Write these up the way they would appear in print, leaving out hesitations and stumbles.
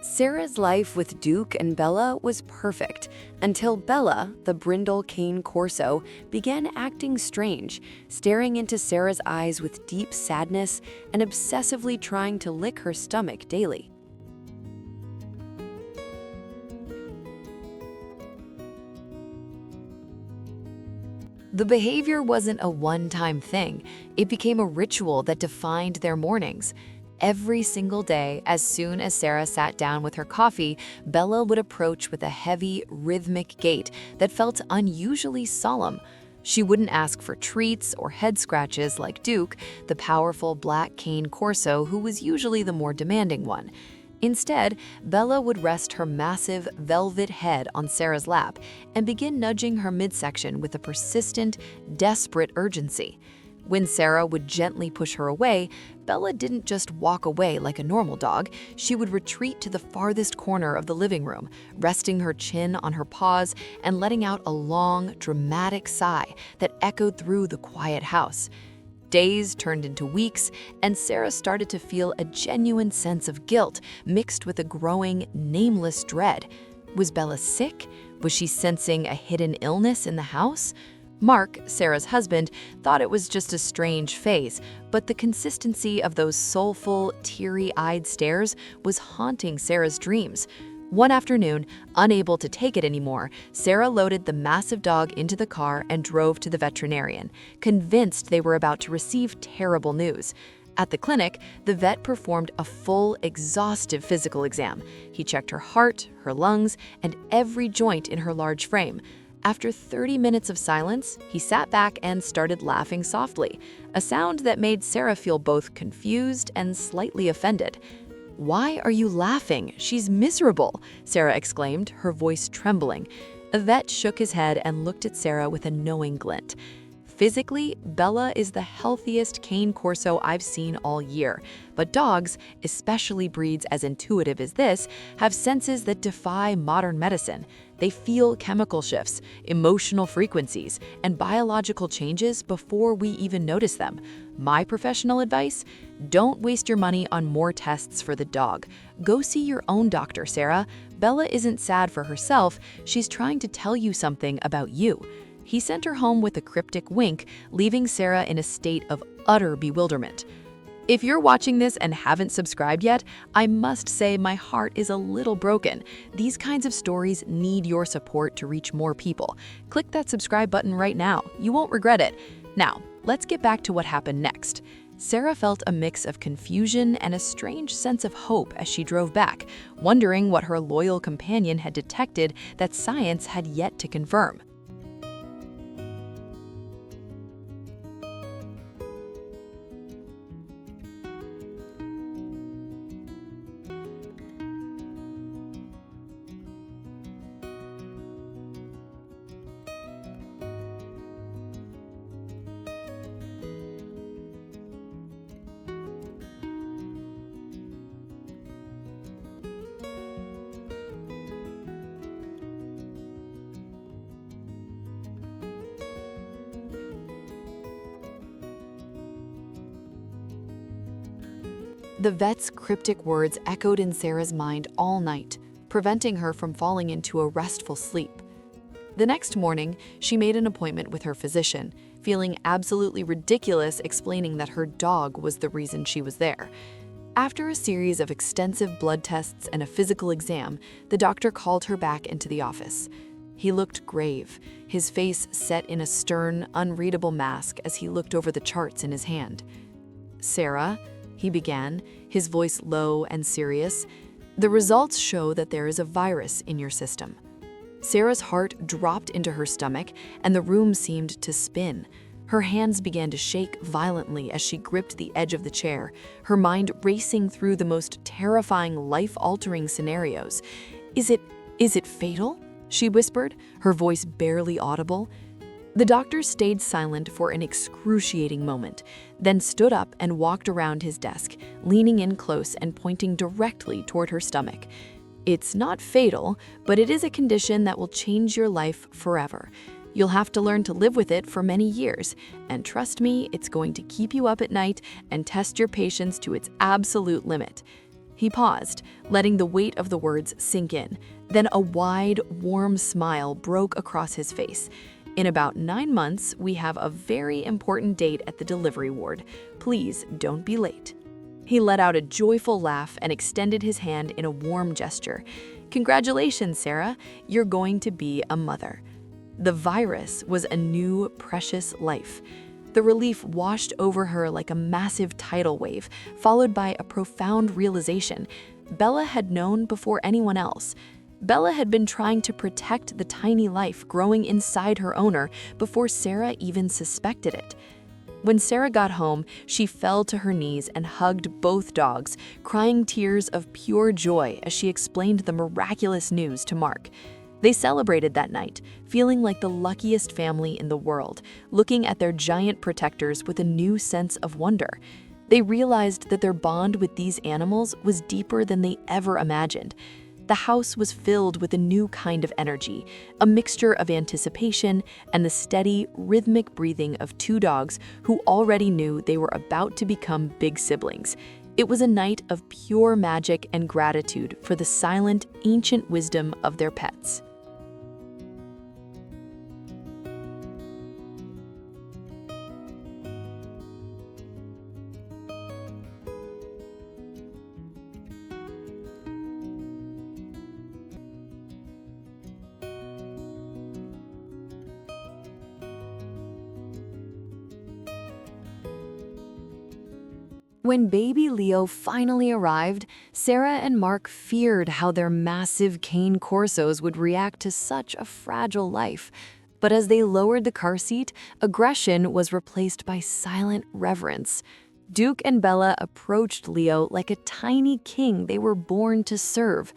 Sarah's life with Duke and Bella was perfect until Bella, the brindle Cane Corso, began acting strange, staring into Sarah's eyes with deep sadness and obsessively trying to lick her stomach daily. The behavior wasn't a one-time thing. It became a ritual that defined their mornings. Every single day, as soon as Sarah sat down with her coffee, Bella would approach with a heavy, rhythmic gait that felt unusually solemn. She wouldn't ask for treats or head scratches like Duke, the powerful black Cane Corso who was usually the more demanding one. Instead, Bella would rest her massive, velvet head on Sarah's lap and begin nudging her midsection with a persistent, desperate urgency. When Sarah would gently push her away, Bella didn't just walk away like a normal dog. She would retreat to the farthest corner of the living room, resting her chin on her paws and letting out a long, dramatic sigh that echoed through the quiet house. Days turned into weeks, and Sarah started to feel a genuine sense of guilt mixed with a growing, nameless dread. Was Bella sick? Was she sensing a hidden illness in the house? Mark, Sarah's husband, thought it was just a strange phase, but the consistency of those soulful, teary-eyed stares was haunting Sarah's dreams. One afternoon, unable to take it anymore, Sarah loaded the massive dog into the car and drove to the veterinarian, convinced they were about to receive terrible news. At the clinic, the vet performed a full, exhaustive physical exam. He checked her heart, her lungs, and every joint in her large frame. After 30 minutes of silence, he sat back and started laughing softly, a sound that made Sarah feel both confused and slightly offended. "Why are you laughing? She's miserable," Sarah exclaimed, her voice trembling. The vet shook his head and looked at Sarah with a knowing glint. Physically, Bella is the healthiest Cane Corso I've seen all year, but dogs, especially breeds as intuitive as this, have senses that defy modern medicine. They feel chemical shifts, emotional frequencies, and biological changes before we even notice them. My professional advice? Don't waste your money on more tests for the dog. Go see your own doctor, Sarah. Bella isn't sad for herself, she's trying to tell you something about you. He sent her home with a cryptic wink, leaving Sarah in a state of utter bewilderment. If you're watching this and haven't subscribed yet, I must say my heart is a little broken. These kinds of stories need your support to reach more people. Click that subscribe button right now. You won't regret it. Now, let's get back to what happened next. Sarah felt a mix of confusion and a strange sense of hope as she drove back, wondering what her loyal companion had detected that science had yet to confirm. The vet's cryptic words echoed in Sarah's mind all night, preventing her from falling into a restful sleep. The next morning, she made an appointment with her physician, feeling absolutely ridiculous explaining that her dog was the reason she was there. After a series of extensive blood tests and a physical exam, the doctor called her back into the office. He looked grave, his face set in a stern, unreadable mask as he looked over the charts in his hand. "Sarah," he began, his voice low and serious, "the results show that there is a virus in your system." Sarah's heart dropped into her stomach, and the room seemed to spin. Her hands began to shake violently as she gripped the edge of the chair, her mind racing through the most terrifying, life-altering scenarios. Is it fatal?" she whispered, her voice barely audible. The doctor stayed silent for an excruciating moment, then stood up and walked around his desk, leaning in close and pointing directly toward her stomach. "It's not fatal, but it is a condition that will change your life forever. You'll have to learn to live with it for many years, and trust me, it's going to keep you up at night and test your patience to its absolute limit." He paused, letting the weight of the words sink in. Then a wide, warm smile broke across his face. In about 9 months, we have a very important date at the delivery ward. Please don't be late. He let out a joyful laugh and extended his hand in a warm gesture. Congratulations, Sarah. You're going to be a mother. The virus was a new, precious life. The relief washed over her like a massive tidal wave, followed by a profound realization. Bella had known before anyone else. Bella had been trying to protect the tiny life growing inside her owner before Sarah even suspected it. When Sarah got home, she fell to her knees and hugged both dogs, crying tears of pure joy as she explained the miraculous news to Mark. They celebrated that night, feeling like the luckiest family in the world, looking at their giant protectors with a new sense of wonder. They realized that their bond with these animals was deeper than they ever imagined. The house was filled with a new kind of energy, a mixture of anticipation and the steady, rhythmic breathing of 2 dogs who already knew they were about to become big siblings. It was a night of pure magic and gratitude for the silent, ancient wisdom of their pets. When baby Leo finally arrived, Sarah and Mark feared how their massive Cane Corsos would react to such a fragile life. But as they lowered the car seat, aggression was replaced by silent reverence. Duke and Bella approached Leo like a tiny king they were born to serve.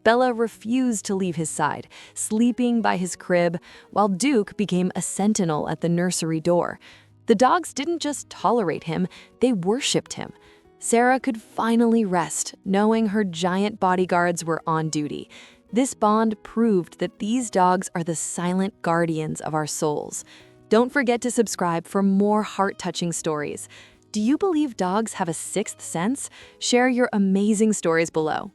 Bella refused to leave his side, sleeping by his crib, while Duke became a sentinel at the nursery door. The dogs didn't just tolerate him, they worshipped him. Sarah could finally rest, knowing her giant bodyguards were on duty. This bond proved that these dogs are the silent guardians of our souls. Don't forget to subscribe for more heart-touching stories. Do you believe dogs have a sixth sense? Share your amazing stories below.